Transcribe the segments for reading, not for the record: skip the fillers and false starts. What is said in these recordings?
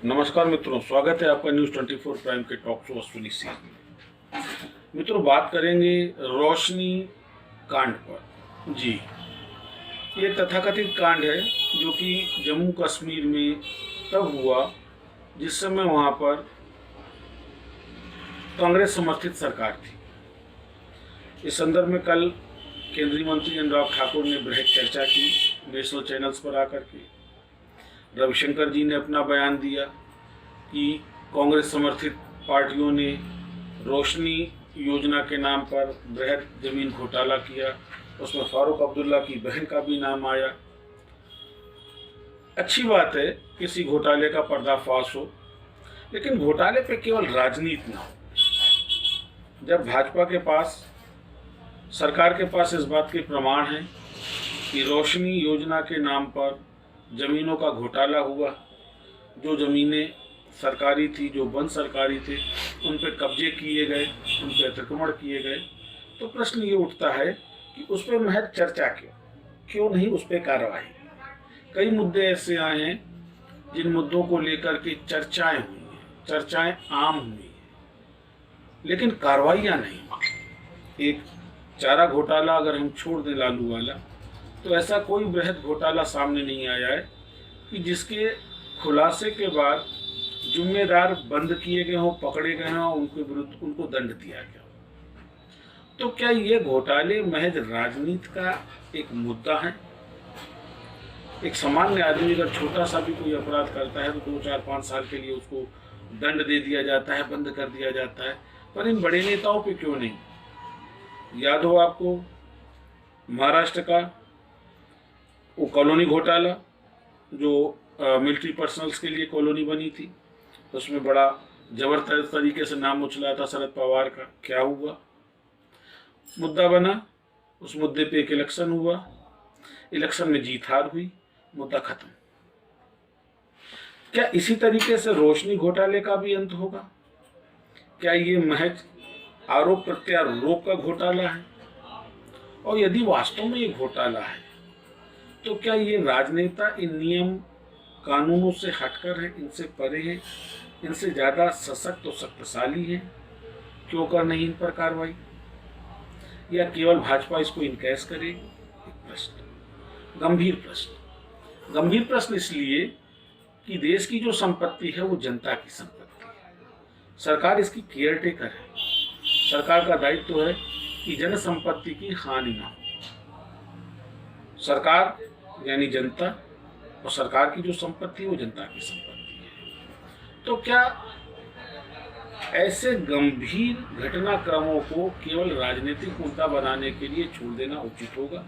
नमस्कार मित्रों, स्वागत है आपका न्यूज़ 24 प्राइम के टॉक शो अश्विनी सिंह में। मित्रों, बात करेंगे रोशनी कांड पर। जी, ये तथाकथित कांड है जो कि जम्मू कश्मीर में तब हुआ जिस समय वहाँ पर कांग्रेस समर्थित सरकार थी। इस संदर्भ में कल केंद्रीय मंत्री अनुराग ठाकुर ने बृहद चर्चा की नेशनल चैनल्स पर आकर के। रविशंकर जी ने अपना बयान दिया कि कांग्रेस समर्थित पार्टियों ने रोशनी योजना के नाम पर बृहद जमीन घोटाला किया। उसमें फारूक अब्दुल्ला की बहन का भी नाम आया। अच्छी बात है किसी घोटाले का पर्दाफाश हो, लेकिन घोटाले पे केवल राजनीति ना हो। जब भाजपा के पास, सरकार के पास इस बात के प्रमाण हैं कि रोशनी योजना के नाम पर ज़मीनों का घोटाला हुआ, जो ज़मीनें सरकारी थी, जो वन सरकारी थे, उन पर कब्जे किए गए, उन पर अतिक्रमण किए गए, तो प्रश्न ये उठता है कि उस पर महज चर्चा क्यों नहीं उस पर कार्रवाई। कई मुद्दे ऐसे आए हैं जिन मुद्दों को लेकर के चर्चाएं हुई हैं, चर्चाएं आम हुई हैं, लेकिन कार्रवाइयाँ नहीं। एक चारा घोटाला अगर हम छोड़ दें लालू वाला, तो ऐसा कोई बृहद घोटाला सामने नहीं आया है कि जिसके खुलासे के बाद जिम्मेदार बंद किए गए हों, पकड़े गए हों, उनके विरुद्ध उनको दंड दिया गया। तो क्या ये घोटाले महज राजनीति का एक मुद्दा है? एक सामान्य आदमी अगर छोटा सा भी कोई अपराध करता है तो 2, 4, 5 साल के लिए उसको दंड दे दिया जाता है, बंद कर दिया जाता है, पर इन बड़े नेताओं पे क्यों नहीं? याद हो आपको महाराष्ट्र का वो कॉलोनी घोटाला, जो मिलिट्री पर्सनल्स के लिए कॉलोनी बनी थी, उसमें बड़ा जबरदस्त तरीके से नाम उछला था शरद पवार का। क्या हुआ? मुद्दा बना, उस मुद्दे पे एक इलेक्शन हुआ, इलेक्शन में जीत हार हुई, मुद्दा खत्म। क्या इसी तरीके से रोशनी घोटाले का भी अंत होगा? क्या ये महज आरोप प्रत्यारोप का घोटाला है? और यदि वास्तव में ये घोटाला है, तो क्या ये राजनेता इन नियम कानूनों से हटकर है, इनसे परे है, इनसे ज़्यादा सशक्त और शक्तिशाली है? क्यों कर नहीं इन पर कार्रवाई? या केवल भाजपा इसको इनकैश करेगी? एक प्रश्न, गंभीर प्रश्न इसलिए कि देश की जो संपत्ति है वो जनता की संपत्ति है। सरकार इसकी केयर टेकर है। सरकार का दायित्व है कि जन संपत्ति की हानि ना हो। सरकार यानी जनता, और सरकार की जो संपत्ति है वो जनता की संपत्ति है। तो क्या ऐसे गंभीर घटनाक्रमों को केवल राजनीतिक मुद्दा बनाने के लिए छोड़ देना उचित होगा?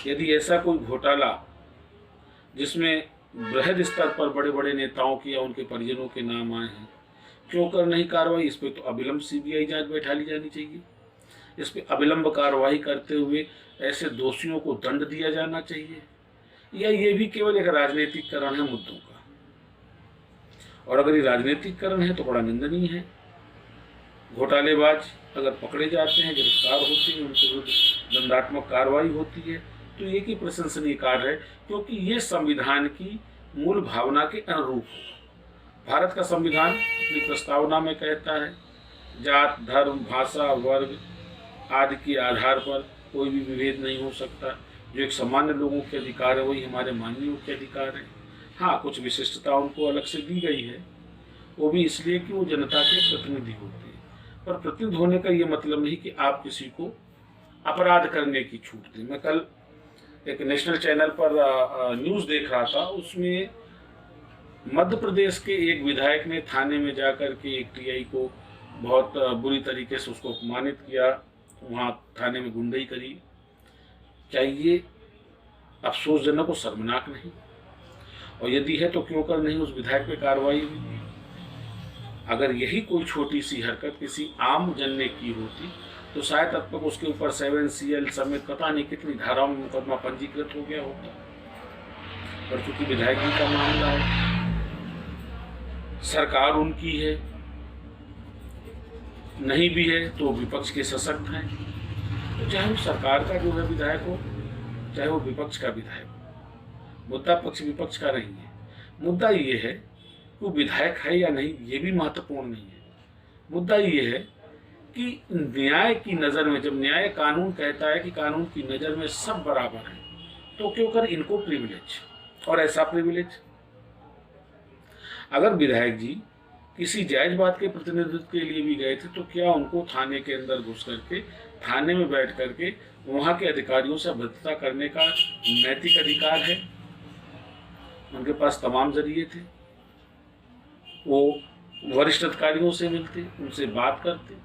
यदि ऐसा कोई घोटाला जिसमें बृहद स्तर पर बड़े बड़े नेताओं की या उनके परिजनों के नाम आए हैं, क्यों कर नहीं कार्रवाई? इस पर तो अविलंब सीबीआई जांच बैठा ली जानी चाहिए। इस पर अविलंब कार्रवाई करते हुए ऐसे दोषियों को दंड दिया जाना चाहिए। या ये भी केवल एक राजनीतिकरण है मुद्दों का? और अगर ये राजनीतिकरण है तो बड़ा निंदनीय है। घोटालेबाज अगर पकड़े जाते हैं, गिरफ्तार होते हैं, उनके विरुद्ध दंडात्मक कार्रवाई होती है, तो ये की प्रशंसनीय कार्य है, क्योंकि ये संविधान की मूल भावना के अनुरूप हो। भारत का संविधान अपनी प्रस्तावना में कहता है जात, धर्म, भाषा, वर्ग आदि के आधार पर कोई भी विभेद नहीं हो सकता। जो एक सामान्य लोगों के अधिकार है वही हमारे मानवीय के अधिकार है। हाँ, कुछ विशिष्टता उनको अलग से दी गई है, वो भी इसलिए कि वो जनता के प्रतिनिधि होते हैं। पर प्रतिनिधि होने का ये मतलब नहीं कि आप किसी को अपराध करने की छूट दें। मैं कल एक नेशनल चैनल पर न्यूज़ देख रहा था, उसमें मध्य प्रदेश के एक विधायक ने थाने में जाकर के एक टीआई को बहुत बुरी तरीके से उसको अपमानित किया, वहाँ थाने में गुंडई करी। क्या ये अफसोसजनक और शर्मनाक नहीं? और यदि है तो क्यों कर नहीं उस विधायक पे कार्रवाई हुई? अगर यही कोई छोटी सी हरकत किसी आम जन ने की होती तो शायद अब तक उसके ऊपर 7CL समेत पता नहीं कितनी धाराओं में मुकदमा पंजीकृत हो गया होता। पर चूंकि विधायक जी का मामला है, सरकार उनकी है, नहीं भी है तो विपक्ष के सशक्त हैं, तो चाहे वो सरकार का जो है विधायक हो, चाहे वो विपक्ष का विधायक हो, मुद्दा पक्ष विपक्ष का नहीं है। मुद्दा ये है कि वो विधायक है या नहीं ये भी महत्वपूर्ण नहीं है। मुद्दा ये है कि न्याय की नज़र में, जब न्याय कानून कहता है कि कानून की नज़र में सब बराबर हैं, तो क्यों कर इनको प्रिविलेज, और ऐसा प्रिविलेज। अगर विधायक जी किसी जायज बात के प्रतिनिधित्व के लिए भी गए थे तो क्या उनको थाने के अंदर घुस करके, थाने में बैठ करके वहाँ के अधिकारियों से भद्रता करने का नैतिक अधिकार है? उनके पास तमाम जरिए थे, वो वरिष्ठ अधिकारियों से मिलते, उनसे बात करते,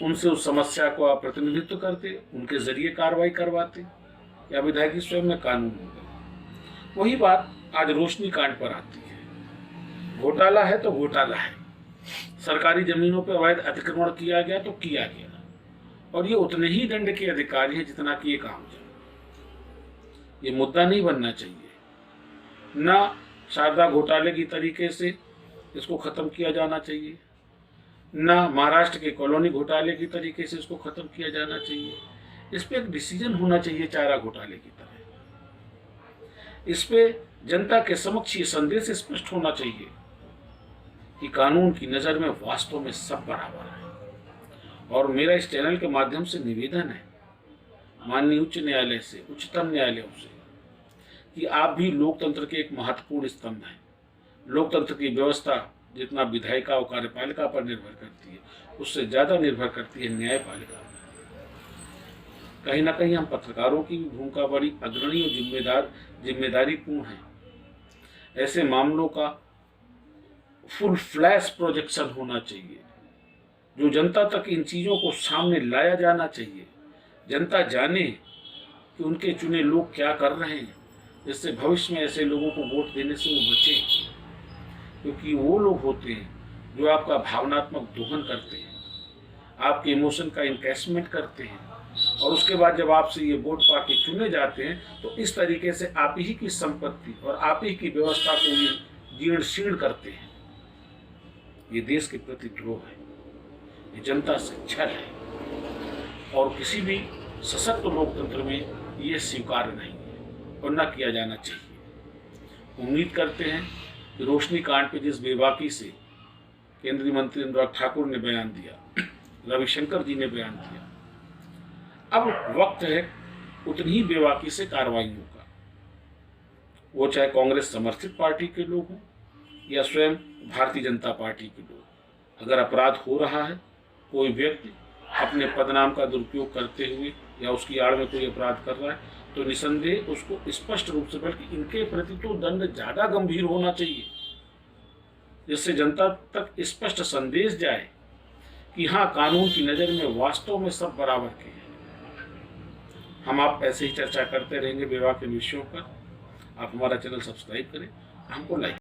उनसे उस समस्या को प्रतिनिधित्व करते, उनके जरिए कार्रवाई करवाते, या विधायक जी स्वयं में कानून हो गए। वही बात आज रोशनी कांड पर आती है। घोटाला है तो घोटाला है, सरकारी जमीनों पर अवैध अतिक्रमण किया गया तो किया गया, और ये उतने ही दंड के अधिकारी हैं जितना कि एक आम जन। ये मुद्दा नहीं बनना चाहिए। ना शारदा घोटाले की तरीके से इसको खत्म किया जाना चाहिए, ना महाराष्ट्र के कॉलोनी घोटाले की तरीके से इसको खत्म किया जाना चाहिए। इस पे एक डिसीजन होना चाहिए चारा घोटाले की तरह। इस पे जनता के समक्ष ये संदेश स्पष्ट होना चाहिए कि कानून की नज़र में वास्तव में सब बराबर है। और मेरा इस चैनल के माध्यम से निवेदन है माननीय उच्च न्यायालय से, उच्चतम न्यायालयों से, कि आप भी लोकतंत्र के एक महत्वपूर्ण स्तंभ हैं। लोकतंत्र की व्यवस्था जितना विधायिका और कार्यपालिका पर निर्भर करती है, उससे ज़्यादा निर्भर करती है न्यायपालिका पर। कहीं ना कहीं हम पत्रकारों की भी भूमिका बड़ी अग्रणी और जिम्मेदारीपूर्ण है। ऐसे मामलों का फुल फ्लैश प्रोजेक्शन होना चाहिए, जो जनता तक इन चीज़ों को सामने लाया जाना चाहिए। जनता जाने कि उनके चुने लोग क्या कर रहे हैं, जिससे भविष्य में ऐसे लोगों को वोट देने से वो बचें। क्योंकि वो लोग होते हैं जो आपका भावनात्मक दोहन करते हैं, आपके इमोशन का इनकैशमेंट करते हैं, और उसके बाद जब आपसे ये वोट पाके चुने जाते हैं तो इस तरीके से आप ही की संपत्ति और आप ही की व्यवस्था को ये जीर्ण शीर्ण करते हैं। ये देश के प्रति द्रोह है, ये जनता से छल है, और किसी भी सशक्त लोकतंत्र में ये स्वीकार्य नहीं है और न किया जाना चाहिए। उम्मीद करते हैं कि रोशनी कांड पे जिस बेबाकी से केंद्रीय मंत्री अनुराग ठाकुर ने बयान दिया, रविशंकर जी ने बयान दिया, अब वक्त है उतनी ही बेबाकी से कार्रवाइयों का। वो चाहे कांग्रेस समर्थित पार्टी के लोग हों या स्वयं भारतीय जनता पार्टी के लोग। अगर अपराध हो रहा है, कोई व्यक्ति अपने पदनाम का दुरुपयोग करते हुए या उसकी आड़ में कोई अपराध कर रहा है, तो निसंदेह उसको स्पष्ट रूप से, बल्कि इनके प्रति तो दंड ज़्यादा गंभीर होना चाहिए, जिससे जनता तक स्पष्ट संदेश जाए कि हाँ, कानून की नज़र में वास्तव में सब बराबर के हैं। हम आप ऐसे ही चर्चा करते रहेंगे विवाह के विषयों पर। आप हमारा चैनल सब्सक्राइब करें, हमको लाइक